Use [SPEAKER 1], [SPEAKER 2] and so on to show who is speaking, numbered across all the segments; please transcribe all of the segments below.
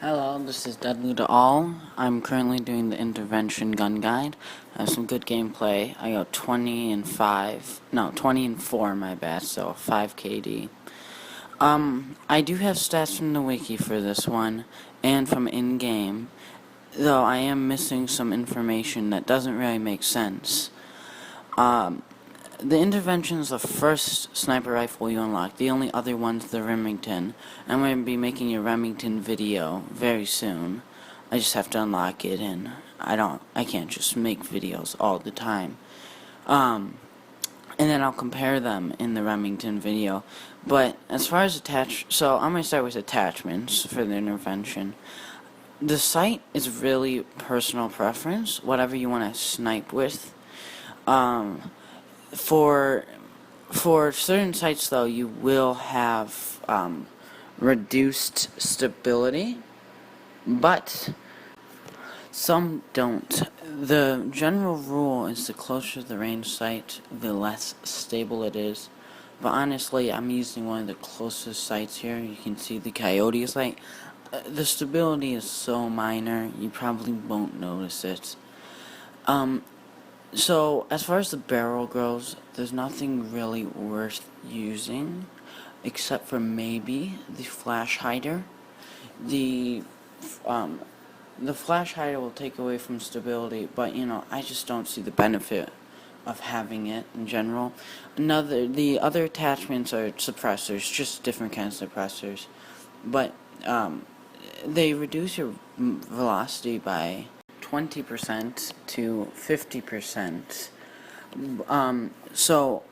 [SPEAKER 1] Hello, this is Deadly to All. I'm currently doing the intervention gun guide. I have some good gameplay. I got 20 and 4, my bad, so 5 KD. I do have stats from the wiki for this one, and from in-game, though I am missing some information that doesn't really make sense. The intervention is the first sniper rifle you unlock. The only other one's the Remington. I'm going to be making a Remington video very soon. I just have to unlock it, and I can't just make videos all the time. And then I'll compare them in the Remington video. But as far as so I'm going to start with attachments for the intervention. The sight is really personal preference, whatever you want to snipe with. For certain sites, though, you will have reduced stability, but some don't. The general rule is the closer the range sight, the less stable it is. But honestly, I'm using one of the closest sites here. You can see the Coyote sight. The stability is so minor, you probably won't notice it. So, as far as the barrel goes, there's nothing really worth using, except for maybe the flash hider. The flash hider will take away from stability, but, I just don't see the benefit of having it in general. The other attachments are suppressors, just different kinds of suppressors, but, they reduce your velocity by 20% to 50%. So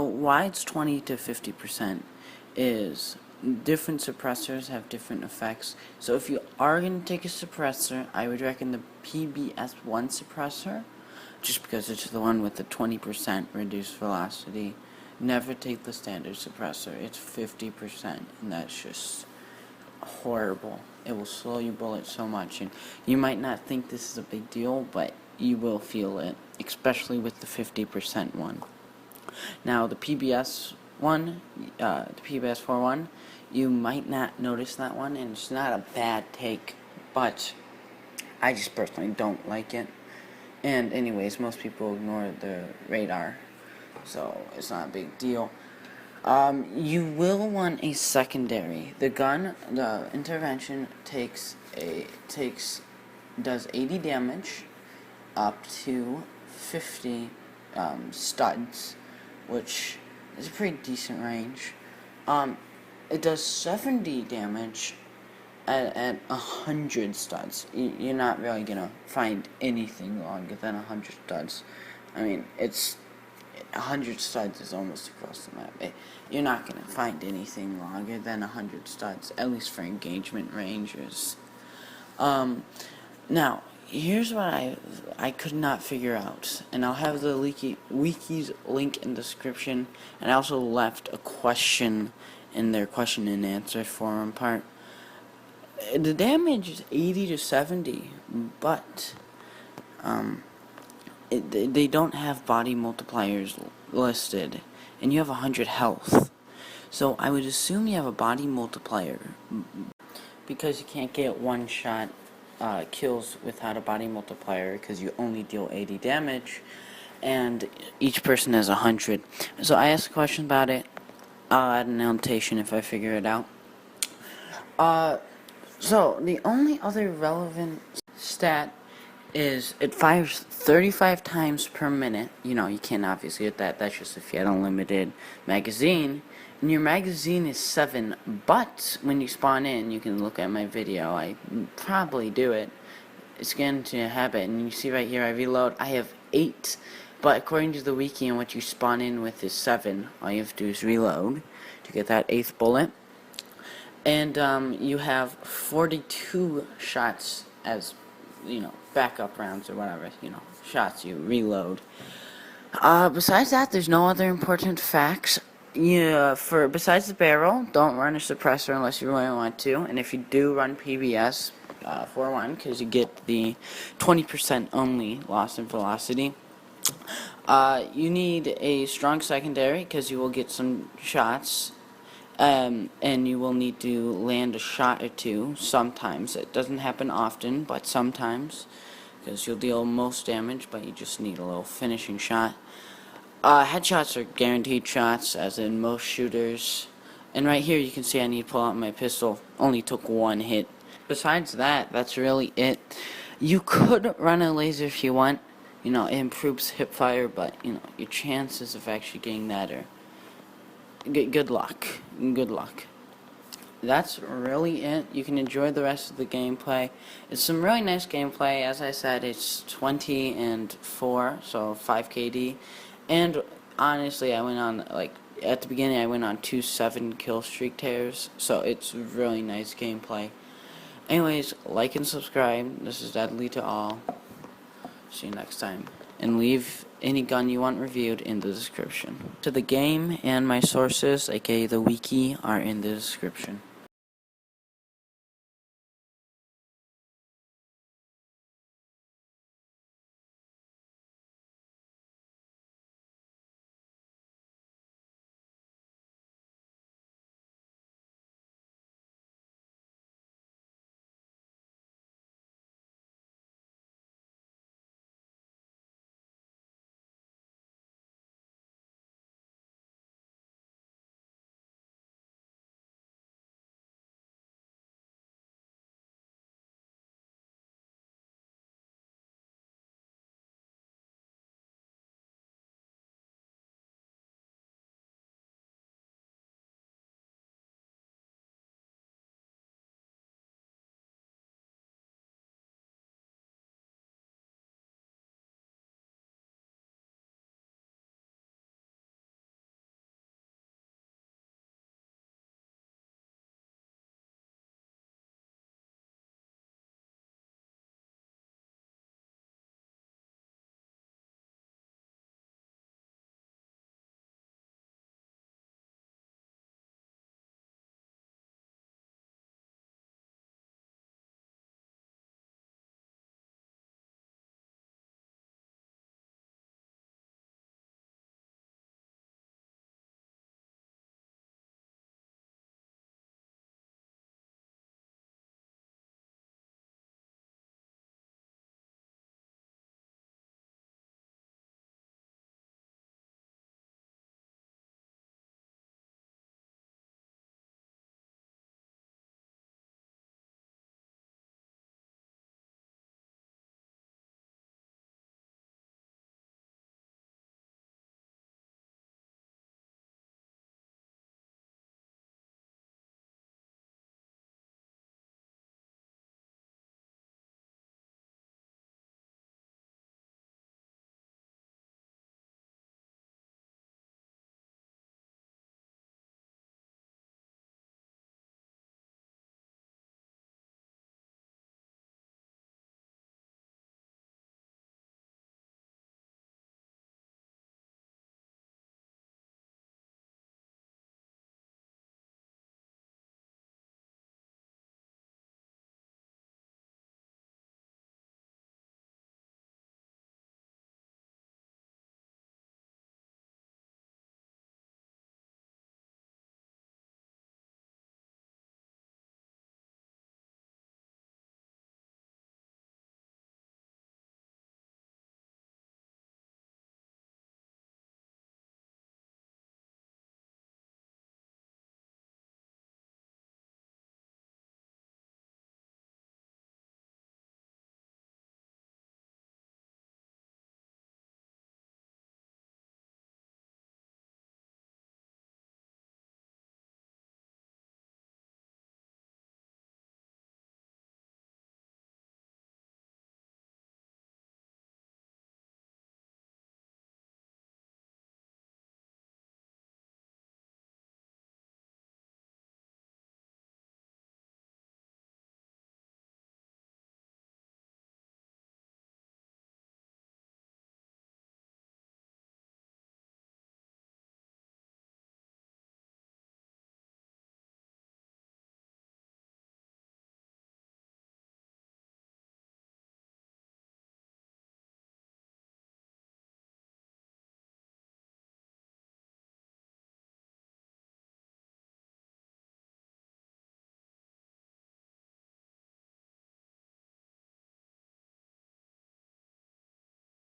[SPEAKER 1] why it's 20 to 50% is different suppressors have different effects. So if you are going to take a suppressor, I would recommend the PBS1 suppressor, just because it's the one with the 20% reduced velocity. Never take the standard suppressor. It's 50%, and that's just horrible. It will slow your bullet so much, and you might not think this is a big deal, but you will feel it, especially with the 50% one. Now, the PBS one, the PBS4 one, you might not notice that one, and it's not a bad take, but I just personally don't like it. And anyways, most people ignore the radar, so it's not a big deal. You will want a secondary. The intervention does 80 damage up to 50 studs, which is a pretty decent range. It does 70 damage at 100 studs. You're not really gonna find anything longer than 100 studs. I mean, 100 studs is almost across the map. You're not going to find anything longer than 100 studs, at least for engagement ranges. Now, here's what I could not figure out, and I'll have the wiki's link in the description, and I also left a question in their question and answer forum part. The damage is 80 to 70, but they don't have body multipliers listed, and you have 100 health. So I would assume you have a body multiplier, because you can't get one-shot kills without a body multiplier, because you only deal 80 damage, and each person has 100. So I asked a question about it. I'll add an annotation if I figure it out. So the only other relevant stat is it fires 35 times per minute. You can't obviously get that. That's just if you had an unlimited magazine. And your magazine is 7, but when you spawn in, you can look at my video. I probably do it. It's getting to a habit. And you see right here, I reload. I have 8. But according to the wiki, and what you spawn in with is 7. All you have to do is reload to get that 8th bullet. And you have 42 shots as, backup rounds or whatever, shots you reload. Besides that, there's no other important facts. Besides the barrel, don't run a suppressor unless you really want to, and if you do, run PBS 4-1, because you get the 20% only loss in velocity. You need a strong secondary, because you will get some shots, and you will need to land a shot or two sometimes. It doesn't happen often, but sometimes, because you'll deal most damage, but you just need a little finishing shot. Headshots are guaranteed shots, as in most shooters. And right here you can see I need to pull out my pistol. Only took one hit. Besides that, that's really it. You could run a laser if you want. You know, it improves hip fire, but, you know, your chances of actually getting that are... Good luck. Good luck. That's really it. You can enjoy the rest of the gameplay. It's some really nice gameplay. As I said, it's 20 and 4, so 5 KD. And honestly, I went on, like, at the beginning I went on 2 7 kill streak tears, so it's really nice gameplay. Anyways, like and subscribe. This is Deadly to all. See you next time. And leave any gun you want reviewed in the description. To the game and my sources, aka the wiki, are in the description.